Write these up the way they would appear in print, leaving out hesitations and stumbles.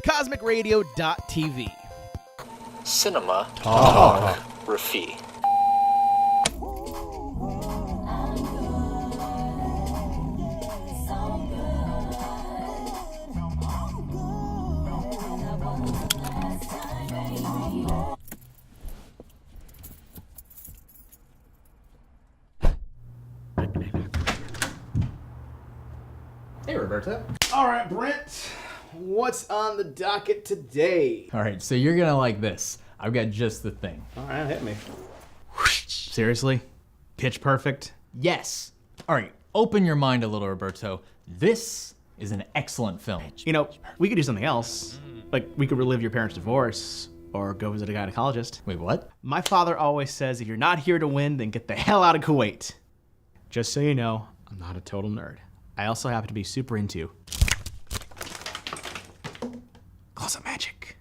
CosmicRadio.TV. Cinematalkraphy. Hey, Roberto. All right, Brent. What's on the docket today? All right, so you're gonna like this. I've got just the thing. All right, hit me. Seriously? Pitch Perfect? Yes. All right, open your mind a little, Roberto. This is an excellent film. You know, we could do something else. Like, we could relive your parents' divorce or go visit a gynecologist. Wait, what? My father always says, if you're not here to win, then get the hell out of Kuwait. Just so you know, I'm not a total nerd. I also happen to be super into closet magic.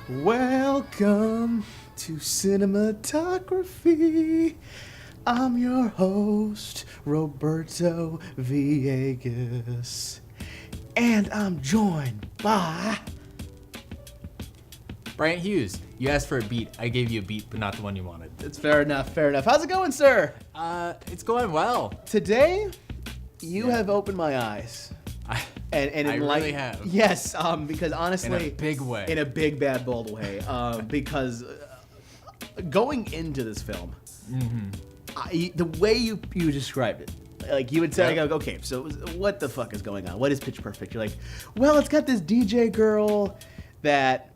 Welcome to Cinematography. I'm your host, Roberto Villegas. And I'm joined by... Brandt Hughes. You asked for a beat. I gave you a beat, but not the one you wanted. It's fair enough, fair enough. How's it going, sir? It's going well. Today, you have opened my eyes. And I really have. Yes, because honestly... In a big way. In a big, bad, bold way. Because going into this film, the way you described it, like you would say, like, okay, so what the fuck is going on? What is Pitch Perfect? You're like, well, it's got this DJ girl that...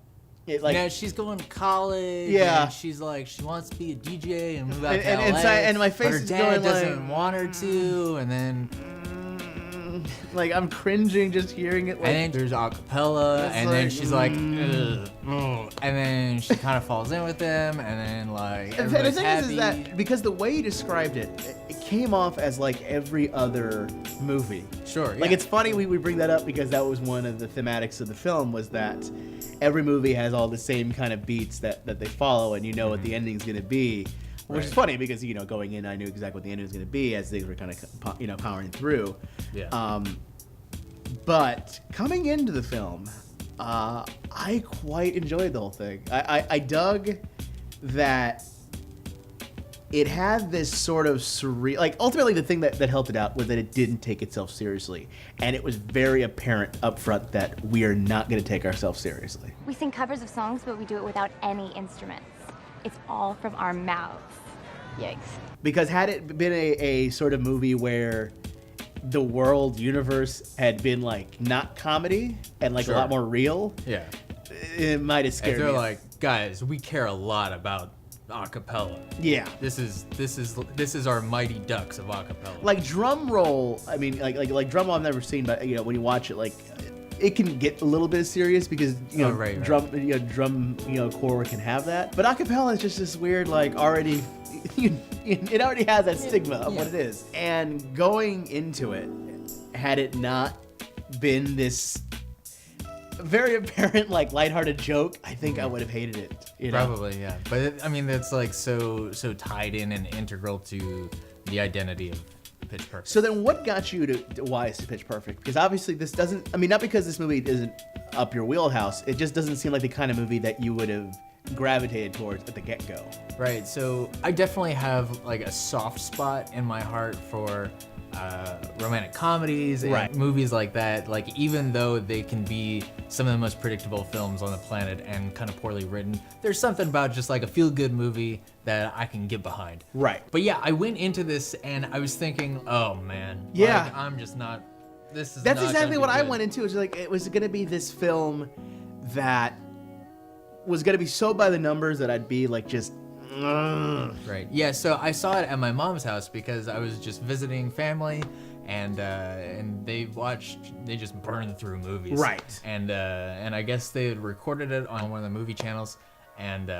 yeah, she's going to college. Yeah, and she's like, she wants to be a DJ and move out to LA. And my face but her is dad going doesn't like, want her to, and then like I'm cringing just hearing it. Like, and then there's Acapella, and then she's like, ugh, and then she kind of falls in with him, and then like and the everybody's thing happy. is that because the way you described it, it came off as like every other movie. Sure. Like yeah. it's funny we bring that up because that was one of the thematics of the film was that every movie has all the same kind of beats that they follow, and you know what the ending's gonna be. Which is funny because, you know, going in, I knew exactly what the ending was going to be as things were kind of, you know, powering through. Yeah. But coming into the film, I quite enjoyed the whole thing. I dug that it had this sort of surreal, like ultimately the thing that helped it out was that it didn't take itself seriously. And it was very apparent up front that we are not going to take ourselves seriously. We sing covers of songs, but we do it without any instruments. It's all from our mouths. Yikes. Because had it been a sort of movie where the world universe had been like not comedy and like a lot more real, it might have scared me. They're me. like, guys, we care a lot about acapella. Yeah. This is our Mighty Ducks of acapella. Like drum roll, I mean like drum roll I've never seen, but you know, when you watch it, like it can get a little bit serious because you know drum core can have that, but acapella is just this weird like already it already has that stigma of what it is. And going into it, had it not been this very apparent like lighthearted joke, I think I would have hated it. You know? Probably, yeah. But I mean, that's like so tied in and integral to the identity of Pitch Perfect. So then what got you to wise to Pitch Perfect? Because obviously this doesn't, I mean, not because this movie isn't up your wheelhouse, it just doesn't seem like the kind of movie that you would have gravitated towards at the get-go. Right, so I definitely have like a soft spot in my heart for romantic comedies and movies like that. Like even though they can be some of the most predictable films on the planet and kind of poorly written, there's something about just like a feel-good movie that I can get behind. Right. But yeah, I went into this and I was thinking, oh man, yeah, like, I'm just not. This is. That's not exactly what good. I went into. It was like it was gonna be this film that was gonna be so by the numbers that I'd be like just. Right. Yeah. So I saw it at my mom's house because I was just visiting family, and they just burned through movies. Right. And I guess they had recorded it on one of the movie channels, and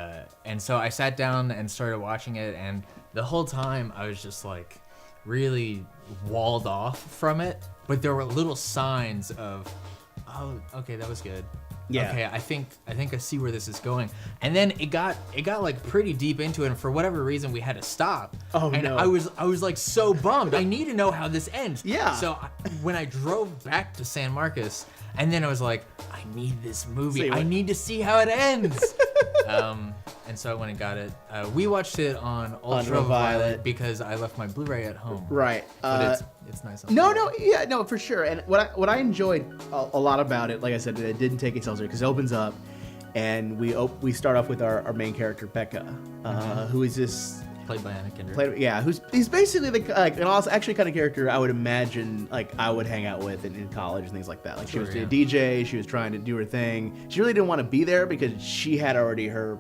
so I sat down and started watching it, and the whole time I was just like really walled off from it, but there were little signs of, oh, okay, that was good. Yeah. Okay, I think I see where this is going. And then it got like pretty deep into it, and for whatever reason we had to stop. Oh, and no. I was like so bummed. I need to know how this ends. Yeah. So when I drove back to San Marcos, and then I was like, I need this movie. I need to see how it ends. And so I went and got it. We watched it on Ultraviolet because I left my Blu-ray at home. Right. But it's nice. No, for sure. And what I enjoyed a lot about it, like I said, it didn't take itself seriously because it opens up, and we start off with our main character Becca, who is this played by Anna Kendrick. He's basically an actually kind of character I would imagine like I would hang out with in college and things like that. Like she was a DJ, she was trying to do her thing. She really didn't want to be there because she had already her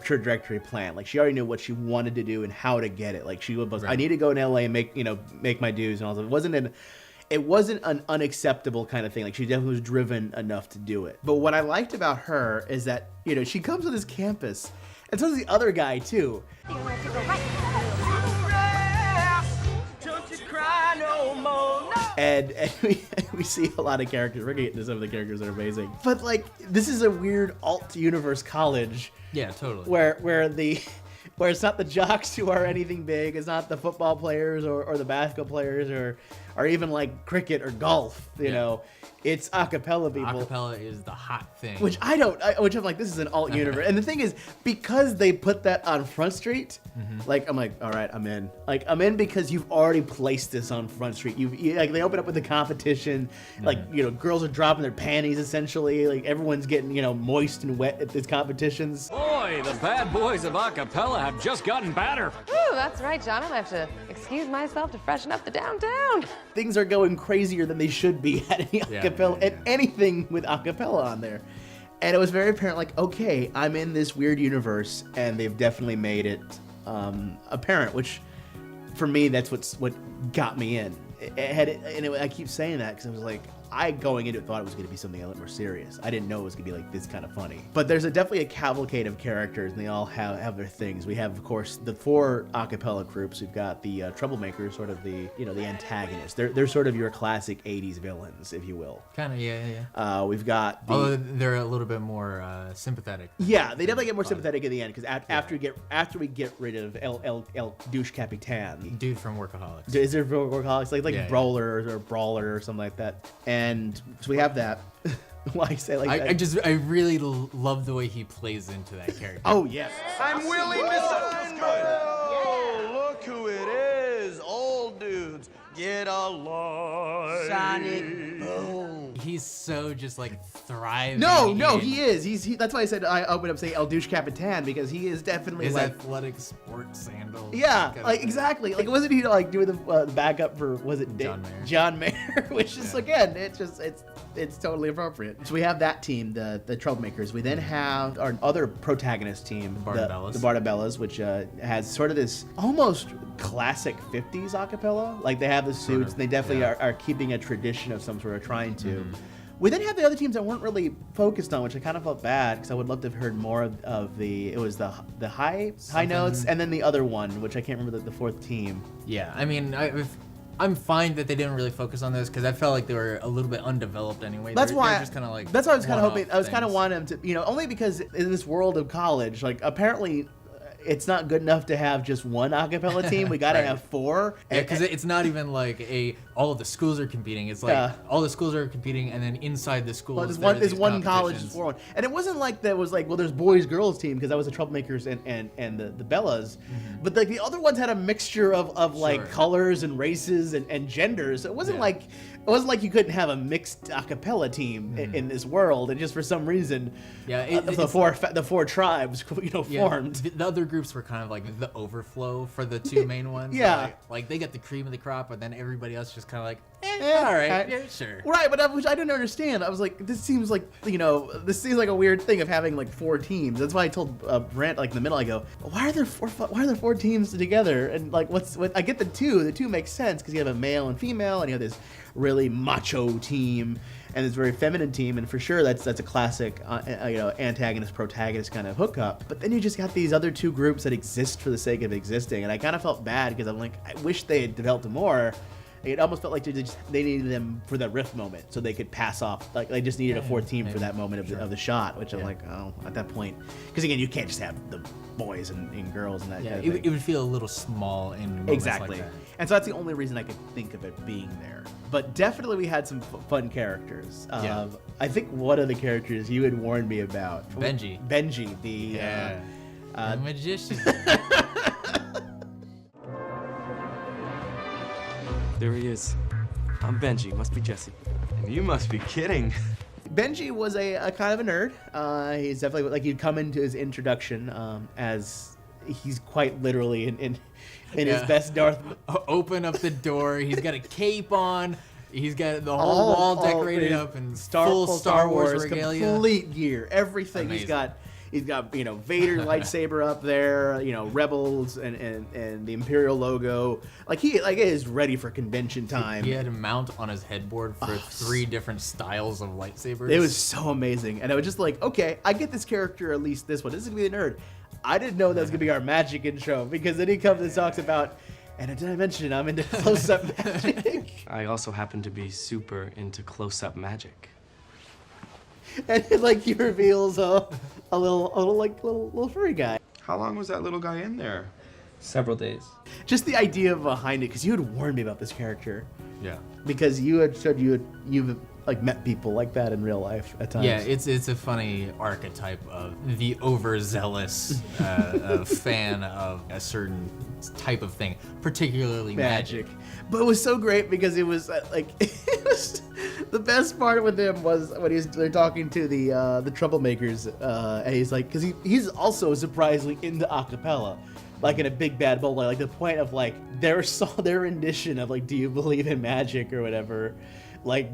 trajectory plan. Like she already knew what she wanted to do and how to get it. Like she was, I need to go in LA and make my dues and all that. It wasn't an unacceptable kind of thing. Like she definitely was driven enough to do it. But what I liked about her is that, she comes to this campus, and so does the other guy too. And we see a lot of characters. We're gonna get into some of the characters that are amazing. But like, this is a weird alt universe college. Yeah, totally. Where it's not the jocks who are anything big. It's not the football players or the basketball players or even like cricket or golf. You know, it's acapella people. Acapella is the hot thing. Which I'm like, this is an alt universe. And the thing is, because they put that on Front Street, like I'm like, all right, I'm in. Like I'm in because you've already placed this on Front Street. Like they open up with the competition, like girls are dropping their panties essentially. Like everyone's getting moist and wet at these competitions. Boy, the bad boys of acapella have just gotten badder. Ooh, that's right, John. I'm gonna have to excuse myself to freshen up the downtown. Things are going crazier than they should be at any acapella, at anything with acapella on there. And it was very apparent, like, okay, I'm in this weird universe, and they've definitely made it apparent, which, for me, that's what got me in. I keep saying that because I was like, going into it thought it was going to be something a little more serious. I didn't know it was going to be like this kind of funny. But there's definitely a cavalcade of characters, and they all have their things. We have, of course, the 4 acapella groups. We've got the Troublemakers, sort of the the antagonists. They're sort of your classic '80s villains, if you will. Kind of, yeah. We've got although they're a little bit more sympathetic. Yeah, they definitely get more sympathetic in the end because after we get rid of El Douche Capitan, dude from Workaholics. Is there Workaholics like Brawler or Brawler or something like that? And so we have that. Why I say like that? I really love the way he plays into that character. Oh yes. I'm Willie Misunderstood. Look who it is. Old dudes. Get along. Sonic Boom. He's so just like thriving. No, he is. He that's why I said I opened up saying El Douche Capitan because he is definitely his like athletic sports sandals. Yeah, like exactly. Like wasn't he like doing the backup for John Mayer? Which is again, it's totally appropriate. So we have that team, the Troublemakers. We then have our other protagonist team, the Bardabellas, which has sort of this almost classic 50s acapella. Like they have the suits, and they definitely are keeping a tradition of some sort of trying to. We then have the other teams that weren't really focused on, which I kind of felt bad because I would love to have heard more of the high notes, and then the other one, which I can't remember the 4th team. Yeah, I mean, I'm fine that they didn't really focus on this because I felt like they were a little bit undeveloped anyway. That's why I was kind of like. That's why I was kind of hoping. I was kind of wanting them to, only because in this world of college, like apparently. It's not good enough to have just one acapella team. We got to have 4. Yeah, because it's not even like all of the schools are competing. It's like all the schools are competing, and then inside the schools, there's one college for one. And it wasn't like that was like, well, there's boys girls team because that was the Troublemakers and the Bellas, but like the other ones had a mixture of like colors and races and genders. So it wasn't like. It wasn't like you couldn't have a mixed acapella team in this world, and just for some reason, the 4 tribes, formed. The other groups were kind of like the overflow for the 2 main ones. Like they got the cream of the crop, but then everybody else just kind of like, all right, yeah, sure. Right, but which I didn't understand. I was like, this seems like a weird thing of having like 4 teams. That's why I told Brandt like in the middle. I go, why are there 4 teams together? And like, what? I get the 2. The 2 makes sense because you have a male and female, and you have this really macho team and this very feminine team, and for sure that's a classic antagonist protagonist kind of hookup. But then you just got these other 2 groups that exist for the sake of existing, and I kind of felt bad because I'm like, I wish they had developed more. It almost felt like they needed them for the riff moment so they could pass off. Like they just needed a fourth team for that moment of the shot, which I'm like, oh, at that point, because again, you can't just have the boys and girls and that. Yeah, kind of thing. it would feel a little small in moments Exactly. like that. And so that's the only reason I could think of it being there. But definitely we had some fun characters. I think one of the characters you had warned me about. Benji, the magician. There he is. I'm Benji. Must be Jesse. And you must be kidding. Benji was a kind of a nerd. He's definitely, like, he'd come into his introduction as he's quite literally in his best Darth. Open up the door. He's got a cape on. He's got the whole wall decorated up in full Star Wars regalia. Complete gear, everything. Amazing. He's got Vader lightsaber up there, Rebels and the Imperial logo. He is ready for convention time. He had a mount on his headboard for 3 different styles of lightsabers. It was so amazing, and I was just like, okay, I get this character, at least this one. This is gonna be the nerd. I didn't know that was gonna be our magic intro, because then he comes and talks about, and did I mention I'm into close-up magic? I also happen to be super into close-up magic. And he reveals a little furry guy. How long was that little guy in there? Several days. Just the idea behind it, because you had warned me about this character. Yeah. Because you had said you've met people like that in real life at times. Yeah, it's a funny archetype of the overzealous fan of a certain type of thing, particularly magic. But it was so great because it was it was the best part with him was when they're talking to the Troublemakers, and he's like, because he's also surprisingly into acapella, in a big bad bowl, the point of their rendition of do you believe in magic or whatever,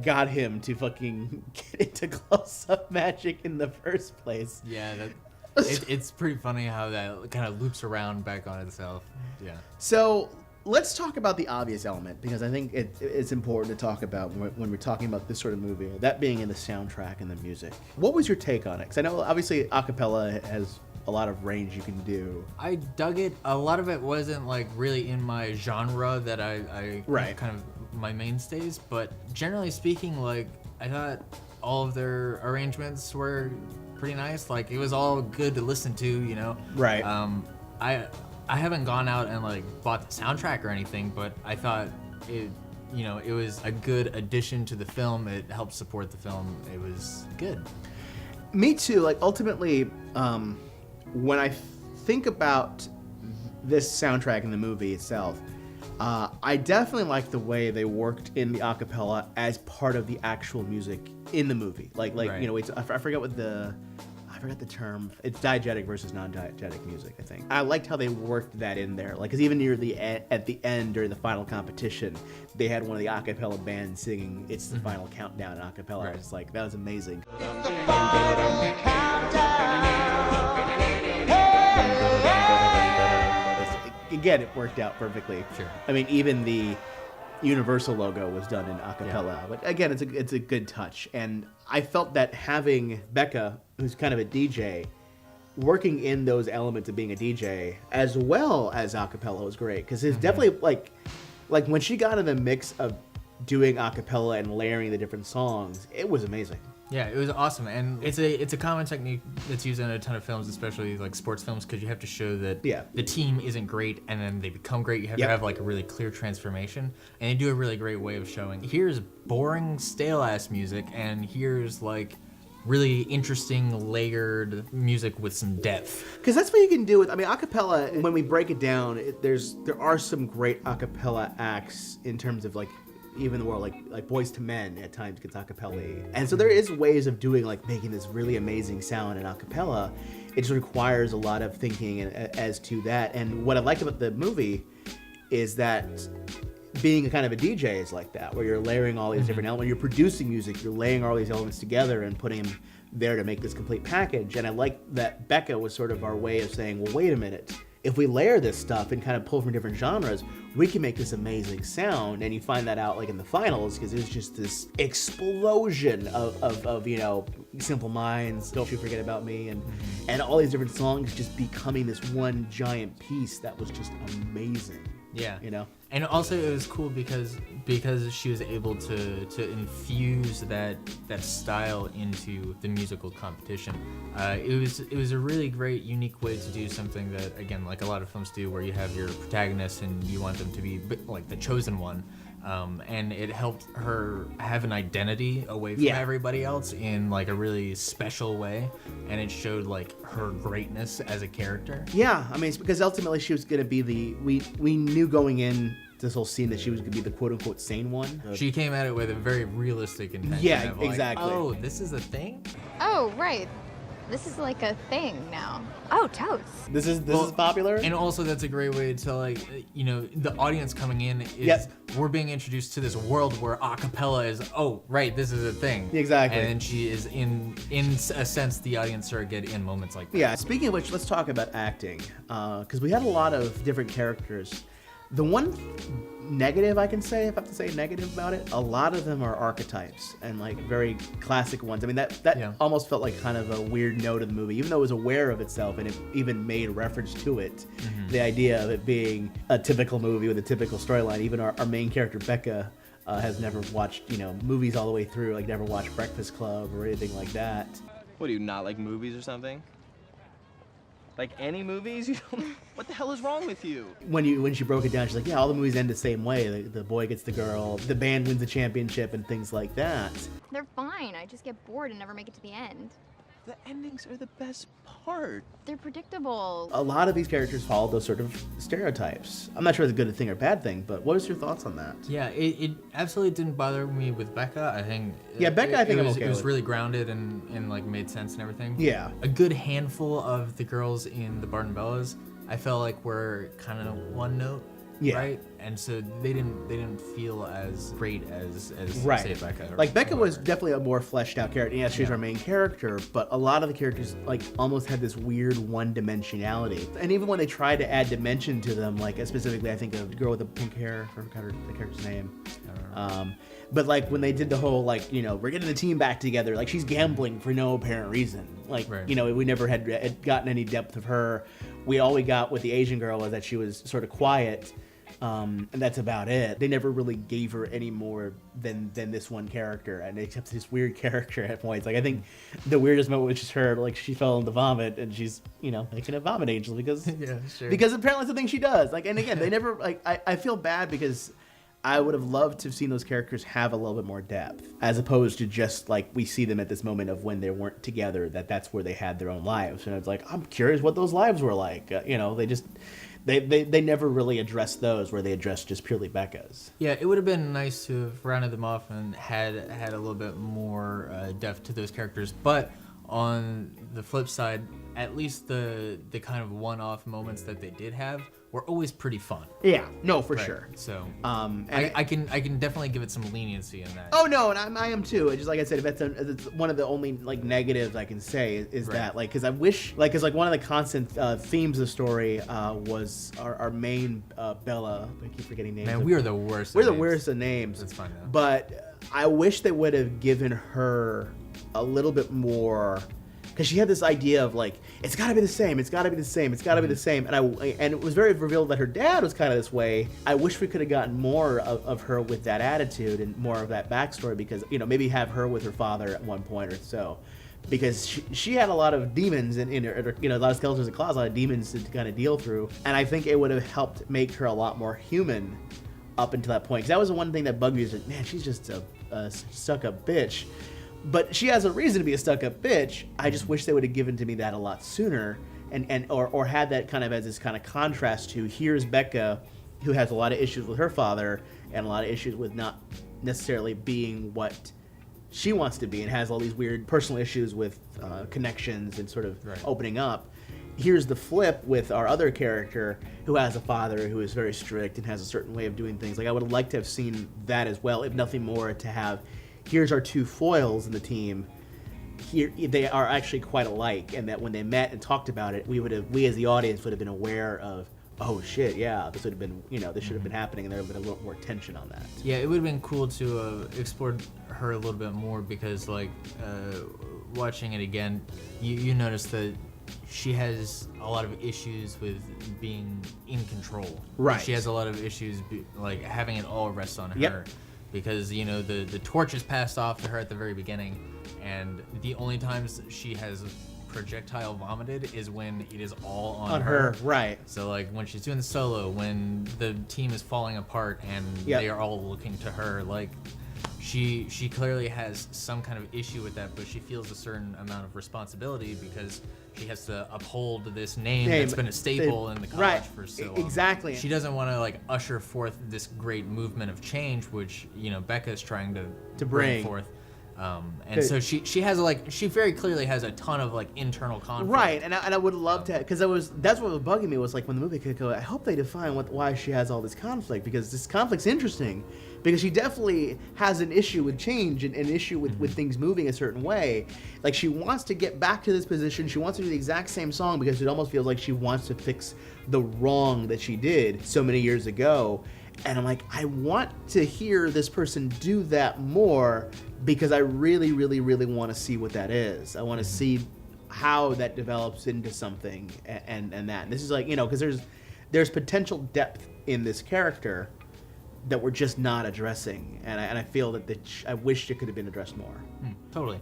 got him to fucking get into close-up magic in the first place. Yeah, it's pretty funny how that kind of loops around back on itself. Yeah. So let's talk about the obvious element, because I think it's important to talk about when we're talking about this sort of movie, that being in the soundtrack and the music. What was your take on it? Because I know obviously acapella has a lot of range you can do. I dug it. A lot of it wasn't really in my genre that I kind of my mainstays, but generally speaking, I thought all of their arrangements were pretty nice. It was all good to listen to, Right. I haven't gone out and bought the soundtrack or anything, but I thought it was a good addition to the film. It helped support the film. It was good. Me too. Ultimately, when I think about this soundtrack in the movie itself, I definitely like the way they worked in the acapella as part of the actual music in the movie. Right. I forgot the term. It's diegetic versus non-diegetic music, I think. I liked how they worked that in there. Because even near at the end during the final competition, they had one of the acapella bands singing "It's the Final Countdown" in acapella. Right. I was that was amazing. Again, it worked out perfectly. Sure. I mean, even the Universal logo was done in acapella. But again, it's a good touch. And I felt that having Becca, who's kind of a DJ, working in those elements of being a DJ as well as acapella was great. Because it's definitely like when she got in the mix of doing acapella and layering the different songs, it was amazing. Yeah, it was awesome, and it's a common technique that's used in a ton of films, especially sports films, because you have to show that the team isn't great and then they become great. You have to have a really clear transformation, and they do a really great way of showing. Here's boring, stale-ass music, and here's really interesting, layered music with some depth. Because that's what you can do with, acapella. When we break it down, there are some great acapella acts in terms of even the world, like Boys to Men at times gets acapella, and so there is ways of doing making this really amazing sound in acapella. It just requires a lot of thinking as to that. And what I liked about the movie is that being a kind of a DJ is like that, where you're layering all these different elements. When you're producing music, you're laying all these elements together and putting them there to make this complete package. And I like that Becca was sort of our way of saying, well, wait a minute. If we layer this stuff and kind of pull from different genres, we can make this amazing sound. And you find that out in the finals, because it was just this explosion of Simple Minds, Don't You Forget About Me, and all these different songs just becoming this one giant piece that was just amazing. Yeah. And also it was cool because she was able to infuse that style into the musical competition. It was a really great, unique way to do something that, again, like a lot of films do, where you have your protagonist and you want them to be like the chosen one. And it helped her have an identity away from everybody else in like a really special way, and it showed like her greatness as a character. Yeah, I mean, it's because ultimately she was gonna be we knew going in this whole scene that she was gonna be the quote unquote sane one. She came at it with a very realistic intention. Yeah, of like, exactly. oh, this is a thing? Oh, right. This is like a thing now. Oh, totes. This is popular. And also that's a great way to like, you know, the audience coming in is we're being introduced to this world where acapella is, oh, right, this is a thing. Exactly. And then she is in a sense, the audience are get in moments like that. Yeah, speaking of which, let's talk about acting. Because we had a lot of different characters. The one negative I can say, if I have to say negative about it, a lot of them are archetypes and like very classic ones. I mean, that almost felt like kind of a weird note of the movie, even though it was aware of itself and it even made reference to it. Mm-hmm. The idea of it being a typical movie with a typical storyline. Even our main character, Becca, has never watched, you know, movies all the way through, like never watched Breakfast Club or anything like that. What, do you not like movies or something? Like any movies? You don't... What the hell is wrong with you? When she broke it down, she's like, yeah, all the movies end the same way. The boy gets the girl, the band wins the championship, and things like that. They're fine. I just get bored and never make it to the end. The endings are the best part. They're predictable. A lot of these characters follow those sort of stereotypes. I'm not sure it's a good thing or bad thing, but what is your thoughts on that? Yeah, it absolutely didn't bother me with Becca. I think Becca, I think I'm okay it was with. really grounded and like made sense and everything. Yeah. A good handful of the girls in the Barton Bellas, I felt like were kind of one note. Yeah. Right? And so they didn't feel as great as right. say Becca. Like Becca was definitely a more fleshed out character. Yeah, she's our main character, but a lot of the characters like almost had this weird one dimensionality. And even when they tried to add dimension to them, like specifically I think of the girl with the pink hair, I forgot the character's name. But like when they did the whole like, you know, we're getting the team back together, like she's gambling for no apparent reason. Like, you know, we never had gotten any depth of her. All we got with the Asian girl was that she was sort of quiet. And that's about it. They never really gave her any more than this one character, and except this weird character at points. Like I think the weirdest moment was just her, like she fell into vomit, and she's, you know, making a vomit angel because because apparently it's the thing she does. Like, and again, they never like. I feel bad because I would have loved to have seen those characters have a little bit more depth, as opposed to just like we see them at this moment of when they weren't together. That's where they had their own lives, and it's like I'm curious what those lives were like. You know, they just. They never really addressed those where they addressed just purely Becca's. Yeah, it would have been nice to have rounded them off and had a little bit more depth to those characters. But on the flip side, at least the kind of one-off moments that they did have were always pretty fun. Yeah, no, for sure. So and I can definitely give it some leniency in that. Oh no, and I am too. Just like I said, it's one of the only like negatives I can say is that like because I wish like because like one of the constant themes of the story was our main Bella. I keep forgetting names. Man, we are the worst. We're the worst of names. That's fine now. But I wish they would have given her a little bit more. Because she had this idea of like, it's got to be the same, it's got to be the same, it's got to be the same, and it was very revealed that her dad was kind of this way. I wish we could have gotten more of her with that attitude and more of that backstory, because you know maybe have her with her father at one point or so, because she had a lot of demons in her, you know, a lot of skeletons and claws, a lot of demons to kind of deal through, and I think it would have helped make her a lot more human up until that point. Because that was the one thing that bugged me is like, man, she's just a stuck-up bitch. But she has a reason to be a stuck-up bitch. I just wish they would have given to me that a lot sooner, or had that kind of as this kind of contrast to here's Becca, who has a lot of issues with her father and a lot of issues with not necessarily being what she wants to be, and has all these weird personal issues with connections and sort of opening up. Here's the flip with our other character who has a father who is very strict and has a certain way of doing things. Like I would have liked to have seen that as well, if nothing more, to have. Here's our two foils in the team. Here they are actually quite alike, and that when they met and talked about it, we as the audience would have been aware of, oh shit, yeah, this would have been, you know, this should have been happening, and there would have been a little more tension on that. Yeah, it would have been cool to explore her a little bit more, because like watching it again, you notice that she has a lot of issues with being in control. Right. She has a lot of issues like having it all rest on her, because you know the torch is passed off to her at the very beginning, and the only times she has projectile vomited is when it is all on her. Right. So like when she's doing the solo, when the team is falling apart and they are all looking to her, like she clearly has some kind of issue with that, but she feels a certain amount of responsibility because she has to uphold this name that's been a staple in the college for so long. Exactly. She doesn't want to like usher forth this great movement of change, which you know Becca is trying to bring forth. And so she has like she very clearly has a ton of like internal conflict. Right, and I would love to, because that's what was bugging me was like when the movie could go. I hope they define why she has all this conflict, because this conflict's interesting, because she definitely has an issue with change and an issue with things moving a certain way. Like she wants to get back to this position. She wants to do the exact same song because it almost feels like she wants to fix the wrong that she did so many years ago. And I'm like, I want to hear this person do that more, because I really, really, really want to see what that is. I want to see how that develops into something, and that. And this is like, you know, because there's potential depth in this character that we're just not addressing, and I feel that I wish it could have been addressed more. Totally.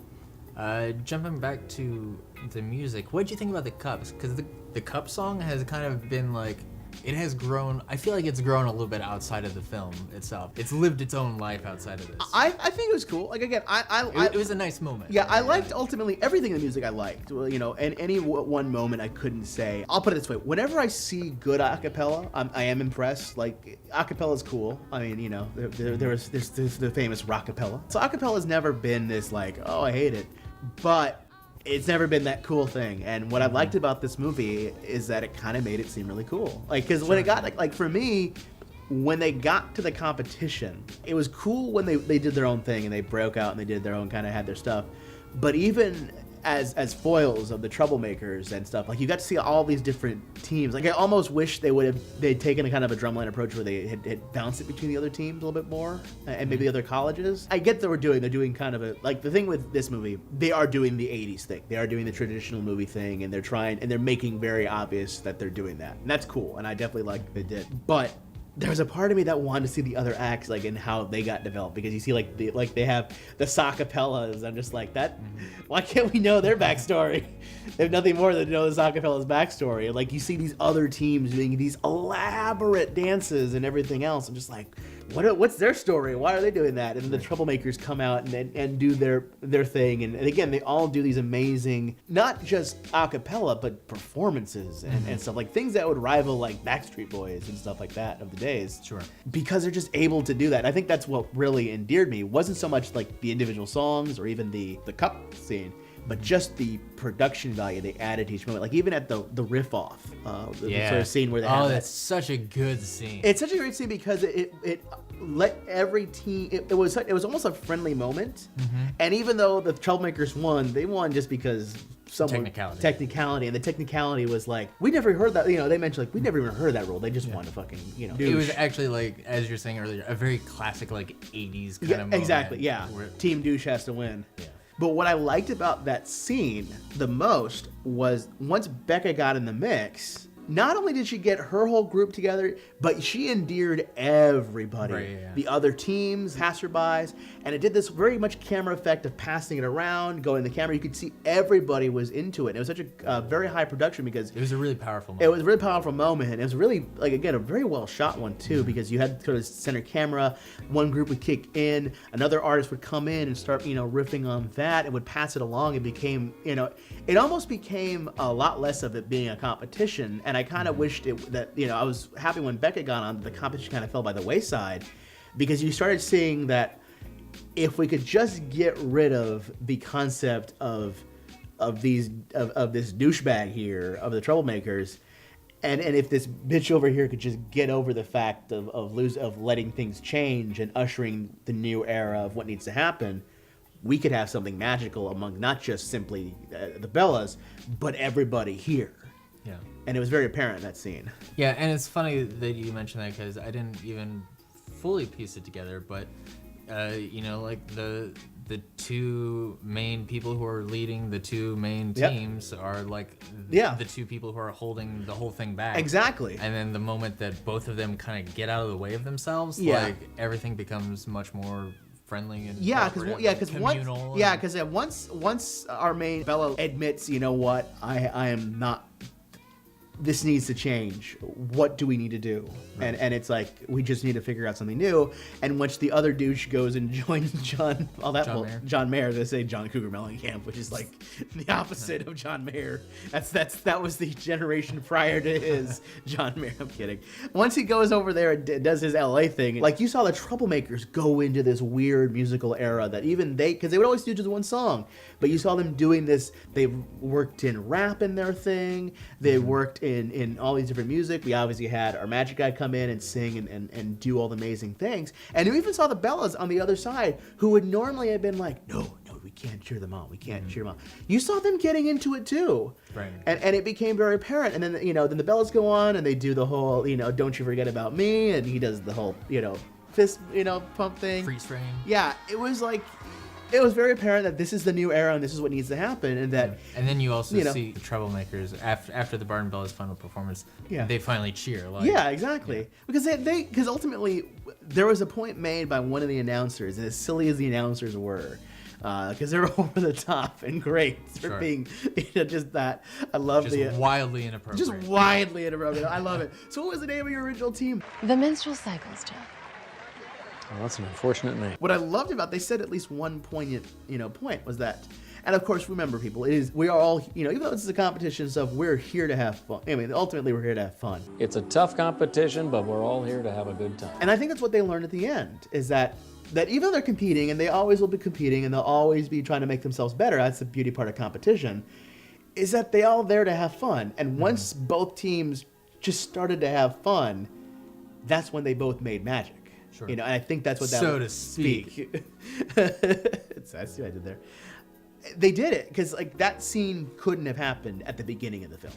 Jumping back to the music, what did you think about the cups? Because the cup song has kind of been like, it has grown. I feel like it's grown a little bit outside of the film itself. It's lived its own life outside of this. I think it was cool. Like again, it was a nice moment. Yeah, I liked ultimately everything in the music. I liked. Well, you know, and any one moment I couldn't say. I'll put it this way: whenever I see good acapella, I am impressed. Like acapella is cool. I mean, you know, there's the famous rockapella. So acapella has never been this like, oh, I hate it, but it's never been that cool thing. And what I liked about this movie is that it kind of made it seem really cool. Like, because when it got, like for me, when they got to the competition, it was cool when they did their own thing and they broke out and they did their own kind of had their stuff. But even as foils of the Troublemakers and stuff, like you got to see all these different teams. Like I almost wish they'd taken a kind of a drumline approach where they had bounced it between the other teams a little bit more and maybe the other colleges. I get they're doing kind of a, like the thing with this movie, they are doing the 80s thing. They are doing the traditional movie thing, and they're making very obvious that they're doing that. And that's cool, and I definitely like they did. But there's a part of me that wanted to see the other acts, like, and how they got developed, because you see, like they have the Acapellas. I'm just like that. Why can't we know their backstory? They have nothing more than to know the Acapella's backstory. And like you see these other teams doing these elaborate dances and everything else. I'm just like, what's their story? Why are they doing that? And then the Troublemakers come out and do their thing. And again, they all do these amazing, not just acapella, but performances and stuff, like things that would rival like Backstreet Boys and stuff like that of the days. Sure. Because they're just able to do that. And I think that's what really endeared me. It wasn't so much like the individual songs or even the cup scene, but just the production value they added to each moment. Like even at the riff off, the sort of scene where they have that's such a good scene. It's such a great scene because it let every team. It was almost a friendly moment. And even though the Troublemakers won, they won just because technicality, and the technicality was like, we never heard that. You know, they mentioned like we never even heard that rule. They just wanted to fucking douche. It was actually like, as you're saying earlier, a very classic like 80s kind of moment. Exactly. Yeah. Team douche has to win. Yeah. But what I liked about that scene the most was once Becca got in the mix, not only did she get her whole group together, but she endeared everybody. Right, yeah. The other teams, passerbys, and it did this very much camera effect of passing it around, going the camera. You could see everybody was into it. It was such a very high production because it was a really powerful moment. It was a really powerful moment. It was really, like, again, a very well shot one too, because you had sort of center camera. One group would kick in, another artist would come in and start, riffing on that, and would pass it along. It became, it almost became a lot less of it being a competition. And I kind of wished that I was happy when Becca got on, the competition kind of fell by the wayside, because you started seeing that if we could just get rid of the concept of this douchebag here, of the Troublemakers, and if this bitch over here could just get over the fact of letting things change and ushering the new era of what needs to happen, we could have something magical among not just simply the Bellas, but everybody here. Yeah. And it was very apparent in that scene. Yeah, and it's funny that you mentioned that because I didn't even fully piece it together, but like the the two main people who are leading the two main teams are like the two people who are holding the whole thing back. Exactly. And then the moment that both of them kind of get out of the way of themselves, like everything becomes much more friendly and once our main Bella admits, you know what, I am not. This needs to change. What do we need to do? Right. And it's like, we just need to figure out something new. And once the other douche goes and joins John Mayer, they say John Cougar Mellencamp, which is like the opposite of John Mayer. That was the generation prior to his John Mayer. I'm kidding. Once he goes over there and does his LA thing, like you saw the Troublemakers go into this weird musical era that even because they would always do just one song, but you saw them doing this. They worked in rap in their thing. They worked in all these different music. We obviously had our magic guy come in and sing and do all the amazing things. And you even saw the Bellas on the other side who would normally have been like, no, we can't cheer them on. We can't cheer them on. You saw them getting into it too. Right. And it became very apparent. And then, then the Bellas go on and they do the whole, don't you forget about me. And he does the whole, fist, pump thing. Freeze frame. Yeah. It was like, it was very apparent that this is the new era and this is what needs to happen, and that. And then you also see the Troublemakers after the Barton Bella's final performance. Yeah. They finally cheer. Like, yeah, exactly. Yeah. Because ultimately there was a point made by one of the announcers, and as silly as the announcers were, because they're over the top and great for being just that. I love just wildly inappropriate. Just wildly inappropriate. I love it. So what was the name of your original team? The menstrual cycles, Jeff. Well, that's an unfortunate name. What I loved about, they said at least one poignant, point was that, and of course, remember people, we are all, even though this is a competition and stuff, we're here to have fun. I mean, ultimately, we're here to have fun. It's a tough competition, but we're all here to have a good time. And I think that's what they learned at the end, is that even though they're competing, and they always will be competing, and they'll always be trying to make themselves better, that's the beauty part of competition, is that they all there to have fun. And once both teams just started to have fun, that's when they both made magic. Sure. And I think that's what that so to speak. I see what I did there. They did it because that scene couldn't have happened at the beginning of the film,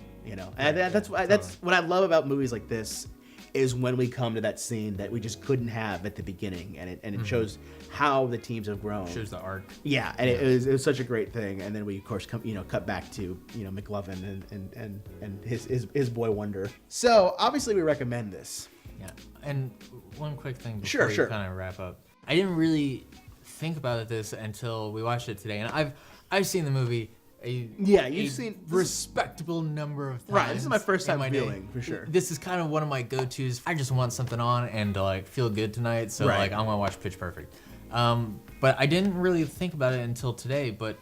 And that's what I love about movies like this, is when we come to that scene that we just couldn't have at the beginning, and it shows how the teams have grown. Shows the arc. Yeah, and it was such a great thing. And then we of course cut back to McLovin and his boy Wonder. So obviously we recommend this. Yeah, and one quick thing before we kind of wrap up. I didn't really think about this until we watched it today, and I've seen the movie you've seen respectable number of times. Right, this is my first time viewing, for sure. This is kind of one of my go-tos. I just want something on and to feel good tonight, so I'm gonna watch Pitch Perfect. But I didn't really think about it until today, but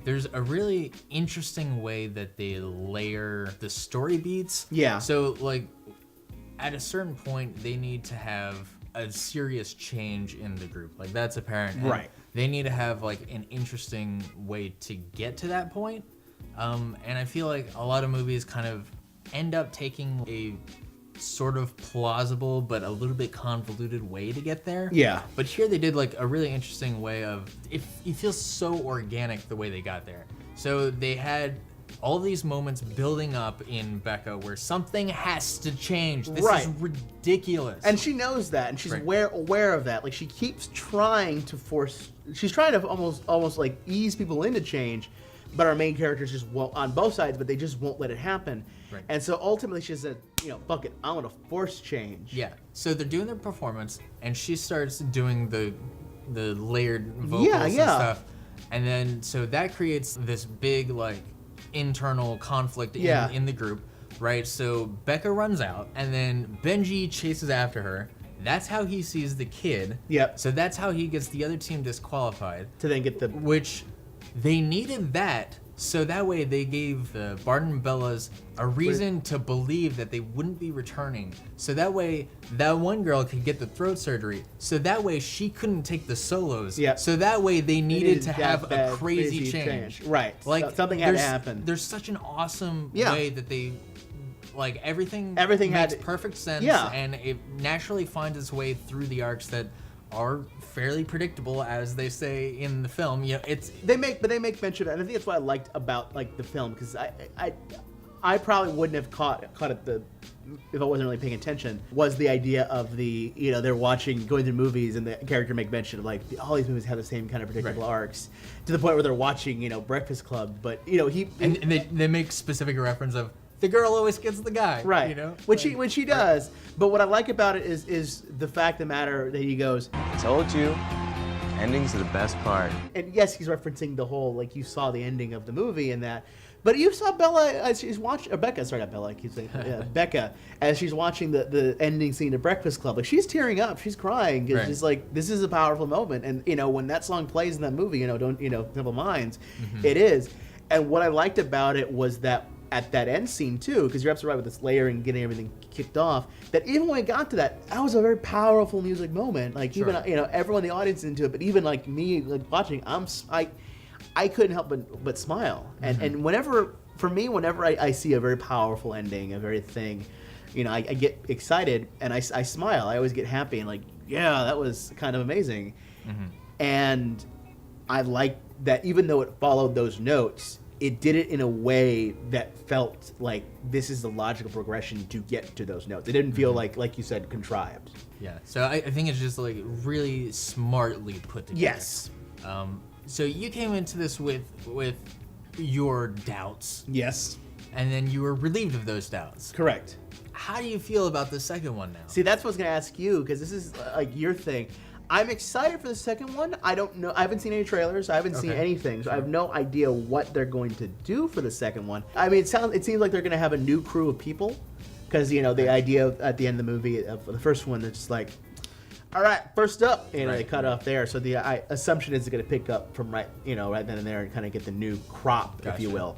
there's a really interesting way that they layer the story beats. Yeah. So at a certain point, they need to have a serious change in the group. That's apparent. And they need to have an interesting way to get to that point. And I feel like a lot of movies kind of end up taking a sort of plausible but a little bit convoluted way to get there. Yeah. But here they did a really interesting way of, it feels so organic the way they got there. So they had all these moments building up in Becca where something has to change. This is ridiculous. And she knows that, and she's aware of that. She keeps trying to she's trying to almost ease people into change, but our main characters just won't, on both sides, but they just won't let it happen. Right. And so ultimately she said, fuck it, I want to force change. Yeah. So they're doing their performance, and she starts doing the layered vocals and stuff. And then, so that creates this big, internal conflict in the group, right? So Becca runs out, and then Benji chases after her. That's how he sees the kid. Yep. So that's how he gets the other team disqualified. To then get which they needed that, so that way they gave the Barton Bellas a reason to believe that they wouldn't be returning. So that way that one girl could get the throat surgery. So that way she couldn't take the solos. Yeah. So that way they needed to have a crazy change. Right. Something had to happen. There's such an awesome way that they everything makes perfect sense, and it naturally finds its way through the arcs that are fairly predictable, as they say in the film. They make mention of it, and I think that's what I liked about the film, because I probably wouldn't have caught it the if I wasn't really paying attention, was the idea of the, they're going through movies and the character make mention of like, all these movies have the same kind of predictable arcs, to the point where they're watching, Breakfast Club, but, And they make specific reference of, the girl always gets the guy. Right. Which she does. But what I like about it is the fact of the matter that he goes, I told you, endings are the best part. And yes, he's referencing the whole, like, you saw the ending of the movie and that. But you saw Bella as she's watching, or Becca, sorry, not Bella, I keep saying, Becca, as she's watching the ending scene of Breakfast Club. Like, she's tearing up, she's crying, because she's like, this is a powerful moment. And, when that song plays in that movie, Simple Minds, it is. And what I liked about it was that at that end scene too, because you're absolutely right with this layering and getting everything kicked off, that even when it got to that was a very powerful music moment. Like, even everyone in the audience into it, but even like me, like watching, I couldn't help but smile. And whenever I see a very powerful ending, a very thing, I get excited and I smile. I always get happy and like, yeah, that was kind of amazing. And I like that even though it followed those notes, it did it in a way that felt like this is the logical progression to get to those notes. It didn't feel like you said, contrived. Yeah, so I think it's just like really smartly put together. Yes. So you came into this with your doubts. Yes. And then you were relieved of those doubts. Correct. How do you feel about the second one now? See, that's what I was going to ask you, because this is like your thing. I'm excited for the second one. I don't know. I haven't seen any trailers. I haven't seen anything, so I have no idea what they're going to do for the second one. I mean, it seems like they're going to have a new crew of people, because the idea at the end of the movie of the first one, it's just like, all right, first up, they cut off there. So the assumption is it's going to pick up from right then and there and kind of get the new crop, if you will.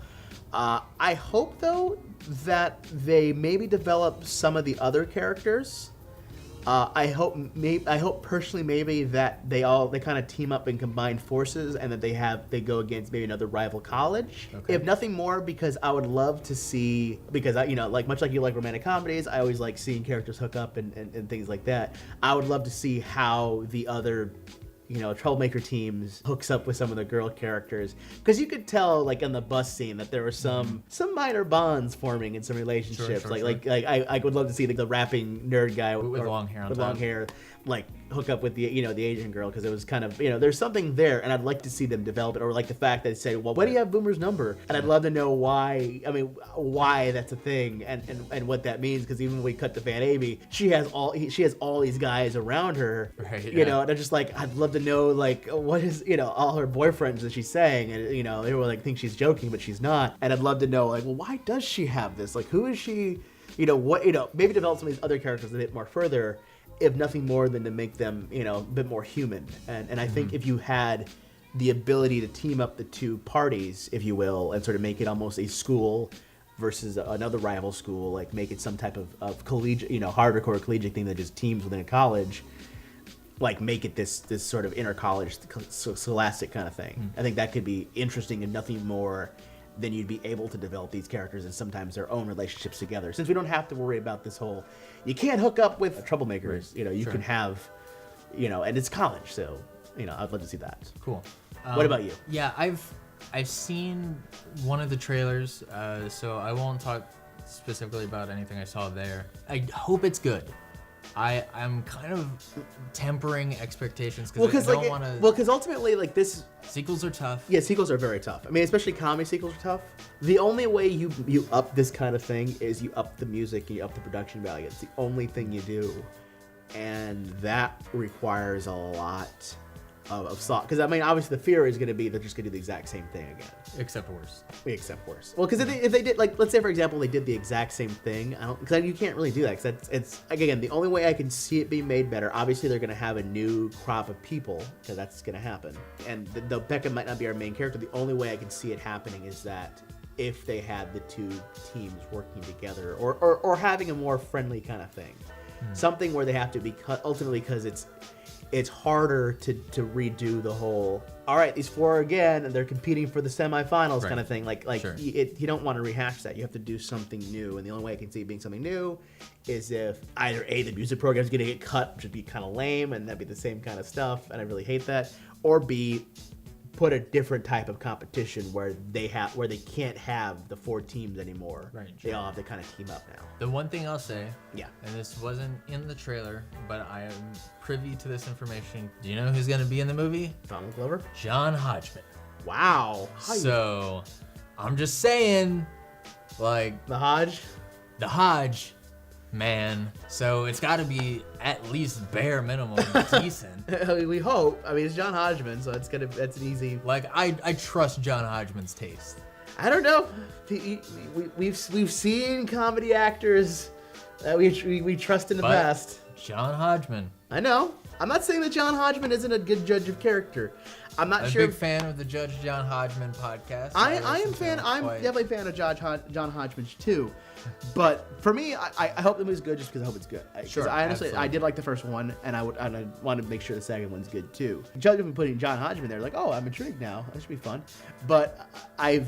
I hope though that they maybe develop some of the other characters. I hope personally maybe that they kind of team up and combine forces, and that they go against maybe another rival college. Okay. If nothing more, because I would love to see, because like much like you like romantic comedies, I always like seeing characters hook up and things like that. I would love to see how the other Troublemaker teams hooks up with some of the girl characters, because you could tell like in the bus scene that there were some minor bonds forming in some relationships. Sure. I would love to see the rapping nerd guy with long hair with long hair like hook up with the the Asian girl, because it was kind of there's something there, and I'd like to see them develop it, or like the fact that they say, well, why do you have Boomer's number? And I'd love to know why. I mean, why that's a thing, and what that means, because even when we cut to Van Amy, she has all these guys around her, right, and I'm just like, I'd love to know like what is all her boyfriends that she's saying, and they were like think she's joking, but she's not, and I'd love to know like, well, why does she have this? Like, who is she? Maybe develop some of these other characters a bit more further, if nothing more than to make them, a bit more human. And I think if you had the ability to team up the two parties, if you will, and sort of make it almost a school versus another rival school, like make it some type of collegiate, hardcore collegiate thing that just teams within a college, like make it this sort of inter-college scholastic kind of thing. I think that could be interesting, and nothing more then you'd be able to develop these characters and sometimes their own relationships together. Since we don't have to worry about this whole, you can't hook up with Troublemakers, you can have, and it's college, so, I'd love to see that. Cool. What about you? Yeah, I've seen one of the trailers, so I won't talk specifically about anything I saw there. I hope it's good. I'm kind of tempering expectations because I don't want to. Well, because ultimately, like this, sequels are tough. Yeah, sequels are very tough. I mean, especially comedy sequels are tough. The only way you up this kind of thing is you up the music and you up the production value. It's the only thing you do, and that requires a lot of thought. Because I mean, obviously, the fear is going to be they're just going to do the exact same thing again, except worse. Except worse. Well, because if they did, like, let's say for example, they did the exact same thing, because you can't really do that. Because it's again the only way I can see it being made better. Obviously, they're going to have a new crop of people, because that's going to happen. And the Becca might not be our main character. The only way I can see it happening is that if they had the two teams working together, or having a more friendly kind of thing, something where they have to be ultimately, because it's harder to redo the whole, all right, these four are again, and they're competing for the semifinals kind of thing. Like sure. You don't want to rehash that. You have to do something new. And the only way I can see it being something new is if either A, the music program's going to get cut, which would be kind of lame, and that'd be the same kind of stuff, and I really hate that. Or B, put a different type of competition where they can't have the 4 teams anymore. Right. They all have to kind of team up now. The one thing I'll say, yeah, and this wasn't in the trailer, but I am privy to this information. Do you know who's going to be in the movie? Donald Glover? John Hodgman. Wow. So, I'm just saying, like... The Hodge? The Hodge, man. So, it's got to be at least bare minimum decent. We hope. I mean, it's John Hodgman, so that's an easy... Like, I trust John Hodgman's taste. I don't know. We've seen comedy actors that we trust in the past. John Hodgman. I know. I'm not saying that John Hodgman isn't a good judge of character. I'm not sure. I'm a big fan of the Judge John Hodgman podcast. I am fan. I'm definitely a fan of John Hodgman too. But for me, I hope the movie's good just because I hope it's good. Sure, I honestly, absolutely. I did like the first one, and I want to make sure the second one's good too. Judging putting John Hodgman there, like, oh, I'm intrigued now. That should be fun. But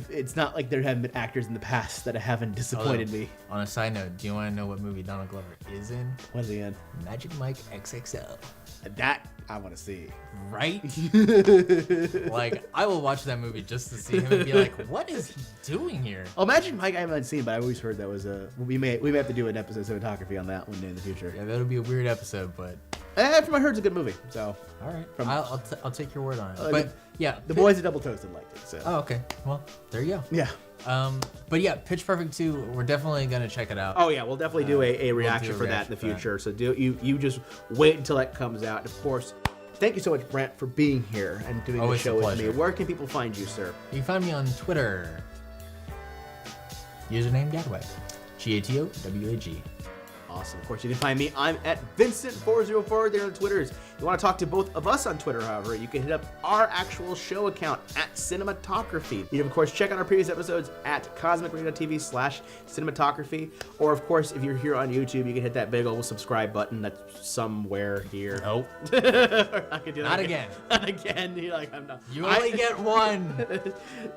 it's not like there haven't been actors in the past that haven't disappointed me. On a side note, do you want to know what movie Donald Glover is in? What is he in? Magic Mike XXL. That I want to see. Right? Like, I will watch that movie just to see him and be like, what is he doing here? Oh, Magic Mike I haven't seen, but I've always heard that was we may have to do an episode of cinematography on that one day in the future. Yeah, that'll be a weird episode, but... From what I heard, it's a good movie, so... All right. I'll take your word on it. But, yeah. The boys at Double Toasted liked it, so... Oh, okay. Well, there you go. Yeah. But yeah, Pitch Perfect 2, we're definitely going to check it out. Oh, yeah, we'll definitely do a reaction for that in the future. So you just wait until that comes out. And of course, thank you so much, Brandt, for being here and doing the show with me. Where can people find you, sir? You can find me on Twitter. Username Gadwag. GATOWAG. Awesome. Of course, you can find me. I'm at Vincent404 there on Twitters. You want to talk to both of us on Twitter, however, you can hit up our actual show account at Cinematalkraphy. You can, of course, check out our previous episodes at CosmicRadio.TV/Cinematography. Or, of course, if you're here on YouTube, you can hit that big old subscribe button that's somewhere here. Nope. I can do that Not again. Not again. You're like, I'm not. You only get one.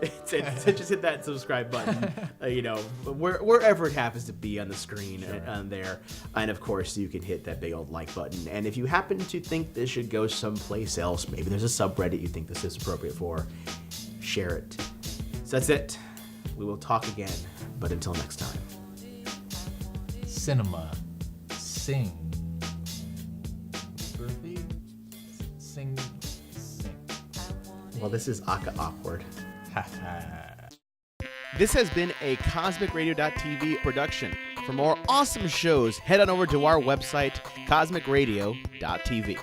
It's just hit that subscribe button, wherever it happens to be on the screen on there. And of course, you can hit that big old like button. And if you happen to think this should go someplace else, maybe there's a subreddit you think this is appropriate for, share it. So that's it. We will talk again. But until next time. Cinema. Sing. Sing. Well, this is awkward. This has been a CosmicRadio.TV production. For more awesome shows, head on over to our website, CosmicRadio.TV.